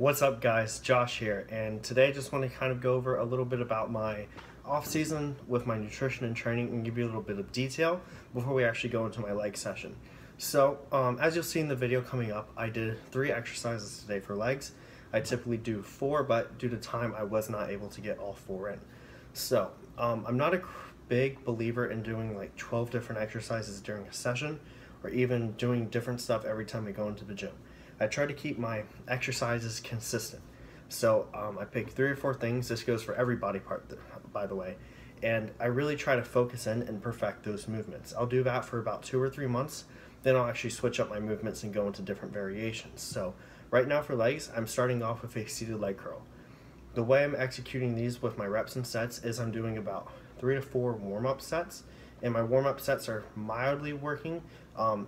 What's up guys, Josh here, and today I just want to kind of go over a little bit about my off season with my nutrition and training and give you a little bit of detail before we actually go into my leg session. So as you'll see in the video coming up, I did 3 exercises today for legs. I typically do 4, but due to time I was not able to get all 4 in. So I'm not a big believer in doing like 12 different exercises during a session or even doing different stuff every time I go into the gym. I try to keep my exercises consistent. So I pick 3 or 4 things. This goes for every body part, by the way. And I really try to focus in and perfect those movements. I'll do that for about 2 or 3 months. Then I'll actually switch up my movements and go into different variations. So right now for legs, I'm starting off with a seated leg curl. The way I'm executing these with my reps and sets is I'm doing about 3 to 4 warm-up sets. And my warm-up sets are mildly working.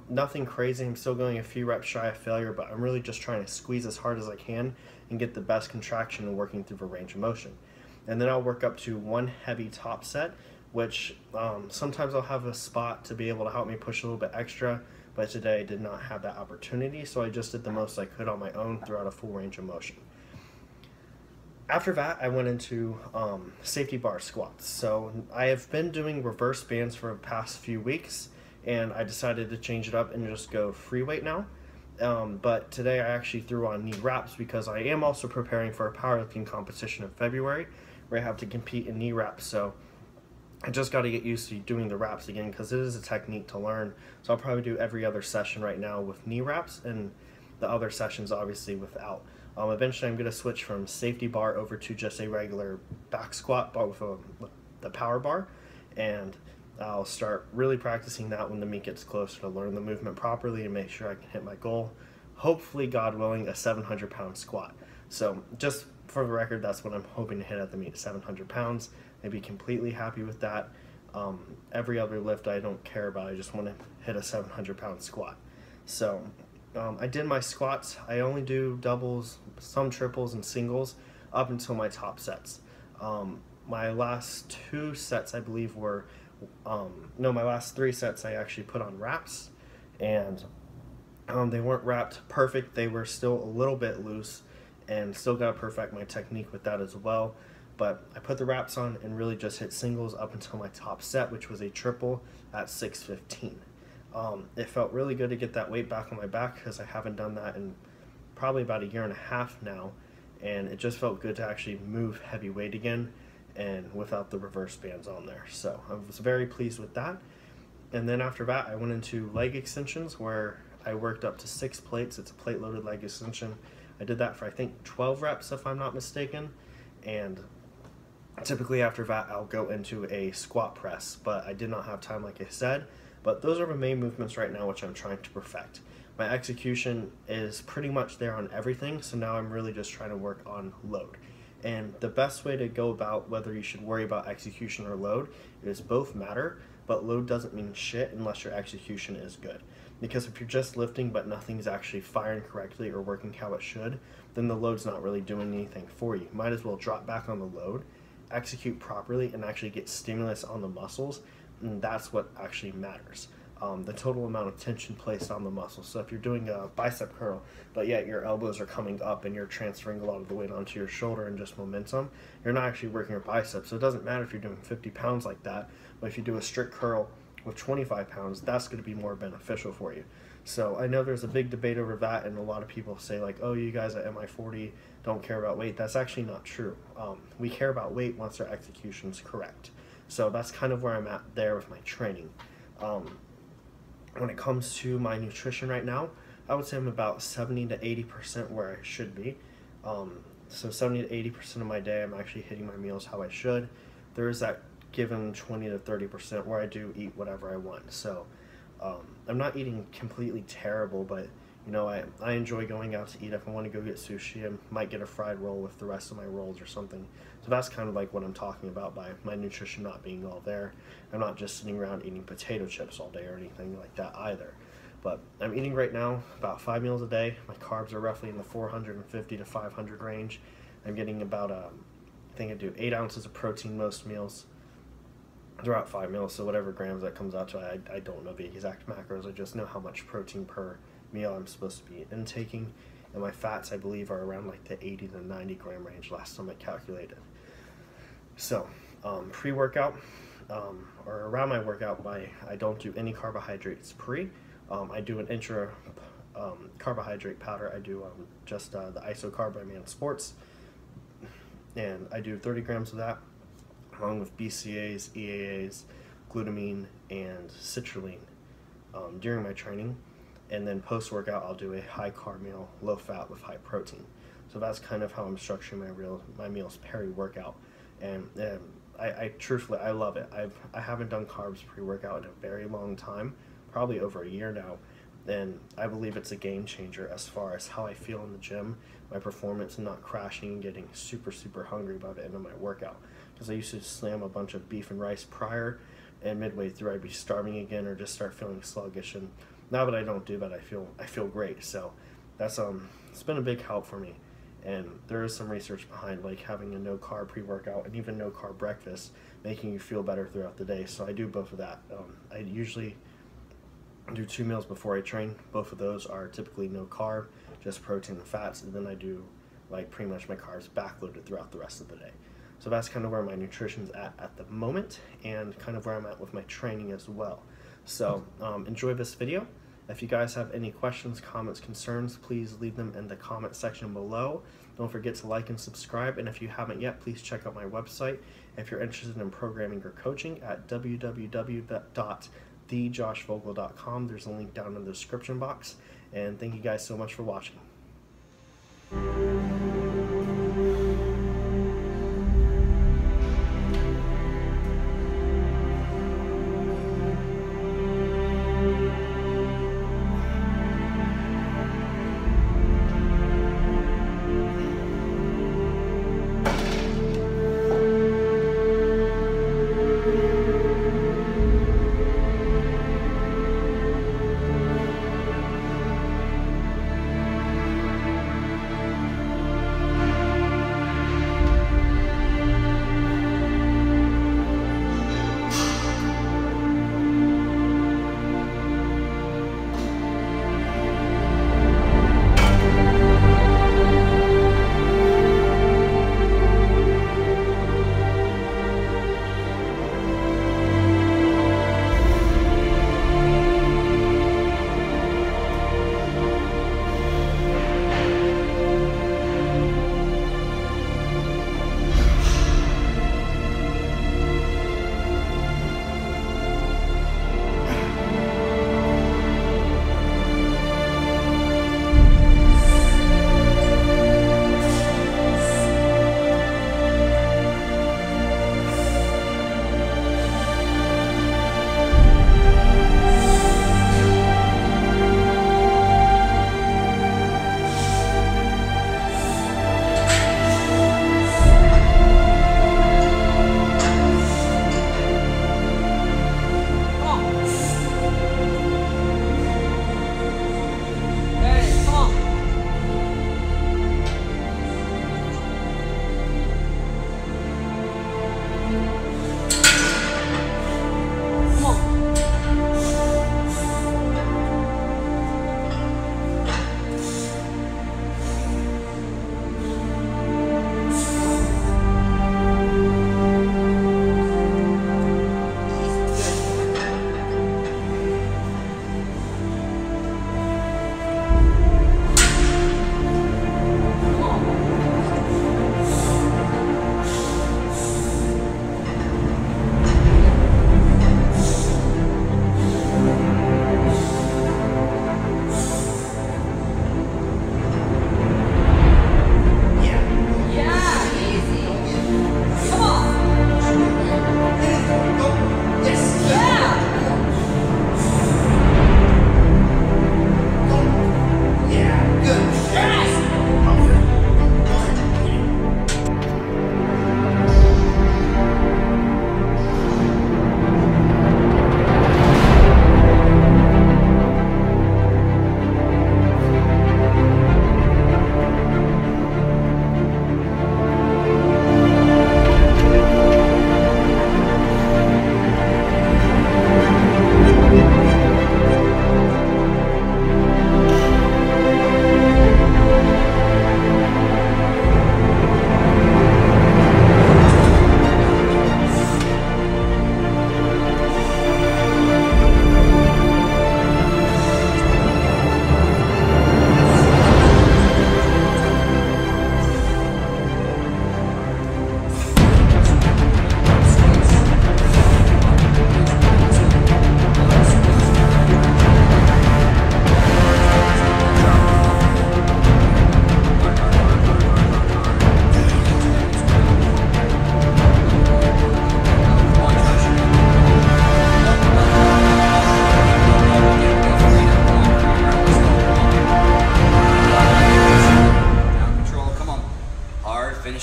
Nothing crazy. I'm still going a few reps shy of failure, but I'm really just trying to squeeze as hard as I can and get the best contraction and working through the range of motion. And then I'll work up to 1 heavy top set, which sometimes I'll have a spot to be able to help me push a little bit extra, but today I did not have that opportunity, so I just did the most I could on my own throughout a full range of motion. After that, I went into safety bar squats. So I have been doing reverse bands for the past few weeks, and I decided to change it up and just go free weight now. But today I actually threw on knee wraps because I am also preparing for a powerlifting competition in February where I have to compete in knee wraps. So I just got to get used to doing the wraps again because it is a technique to learn. So I'll probably do every other session right now with knee wraps and the other sessions obviously without. Eventually I'm going to switch from safety bar over to just a regular back squat bar with the power bar, and I'll start really practicing that when the meet gets closer to learn the movement properly and make sure I can hit my goal. Hopefully, God willing, a 700-pound squat. So just for the record, that's what I'm hoping to hit at the meet, 700 pounds. I'd be completely happy with that. Every other lift I don't care about. I just want to hit a 700-pound squat. So I did my squats. I only do doubles, some triples, and singles up until my top sets. My last 2 sets, I believe, were no, my last 3 sets I actually put on wraps, and they weren't wrapped perfect. They were still a little bit loose, and still got to perfect my technique with that as well. But I put the wraps on and really just hit singles up until my top set, which was a triple at 615. It felt really good to get that weight back on my back because I haven't done that in probably about 1.5 years now, and it just felt good to actually move heavy weight again and without the reverse bands on there. So I was very pleased with that. And then after that I went into leg extensions where I worked up to 6 plates. It's a plate loaded leg extension. I did that for I think 12 reps if I'm not mistaken, and typically after that I'll go into a squat press, but I did not have time like I said. But those are the main movements right now which I'm trying to perfect. My execution is pretty much there on everything, so now I'm really just trying to work on load. And the best way to go about whether you should worry about execution or load is both matter, but load doesn't mean shit unless your execution is good. Because if you're just lifting but nothing's actually firing correctly or working how it should, then the load's not really doing anything for you. Might as well drop back on the load, execute properly, and actually get stimulus on the muscles, and that's what actually matters. The total amount of tension placed on the muscle. So if you're doing a bicep curl, but yet your elbows are coming up and you're transferring a lot of the weight onto your shoulder and just momentum, you're not actually working your biceps. So it doesn't matter if you're doing 50 pounds like that, but if you do a strict curl with 25 pounds, that's going to be more beneficial for you. So I know there's a big debate over that, and a lot of people say like, oh, you guys at MI40 don't care about weight. That's actually not true. We care about weight once our execution's correct. So that's kind of where I'm at there with my training. When it comes to my nutrition right now, I would say I'm about 70 to 80% where I should be. So 70 to 80% of my day I'm actually hitting my meals how I should. There is that given 20 to 30% where I do eat whatever I want. So I'm not eating completely terrible, but you know, I enjoy going out to eat. If I want to go get sushi, I might get a fried roll with the rest of my rolls or something. So that's kind of like what I'm talking about by my nutrition not being all there. I'm not just sitting around eating potato chips all day or anything like that either. But I'm eating right now about 5 meals a day. My carbs are roughly in the 450 to 500 range. I'm getting about, I think I do 8 ounces of protein most meals throughout 5 meals. So whatever grams that comes out to, I don't know the exact macros. I just know how much protein per meal I'm supposed to be intaking, and my fats, I believe, are around like the 80 to 90 gram range last time I calculated. So pre-workout, or around my workout, I don't do any carbohydrates pre. I do an intra carbohydrate powder. I do just the isocarb by Man Sports, and I do 30 grams of that, along with BCAAs, EAAs, glutamine, and citrulline during my training. And then post-workout, I'll do a high-carb meal, low-fat with high protein. So that's kind of how I'm structuring my meals Peri workout. And I truthfully, I love it. I haven't done carbs pre-workout in a very long time, probably over a year now. And I believe it's a game changer as far as how I feel in the gym, my performance, and not crashing and getting super, super hungry by the end of my workout. Because I used to slam a bunch of beef and rice prior, and midway through I'd be starving again or just start feeling sluggish. And now that I don't do that, I feel great. So that's it's been a big help for me. And there is some research behind like having a no carb pre-workout and even no carb breakfast making you feel better throughout the day. So I do both of that. I usually do 2 meals before I train. Both of those are typically no carb, just protein and fats, and then I do like pretty much my carbs backloaded throughout the rest of the day. So that's kind of where my nutrition's at the moment, and kind of where I'm at with my training as well. So enjoy this video. If you guys have any questions, comments, concerns, please leave them in the comment section below. Don't forget to like and subscribe, and if you haven't yet, please check out my website if you're interested in programming or coaching at www.thejoshvogel.com. There's a link down in the description box, and thank you guys so much for watching.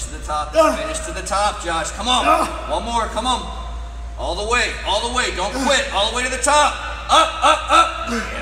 Finish to the top. Finish to the top, Josh. Come on. One more. Come on. All the way. All the way. Don't quit. All the way to the top. Up, up, up.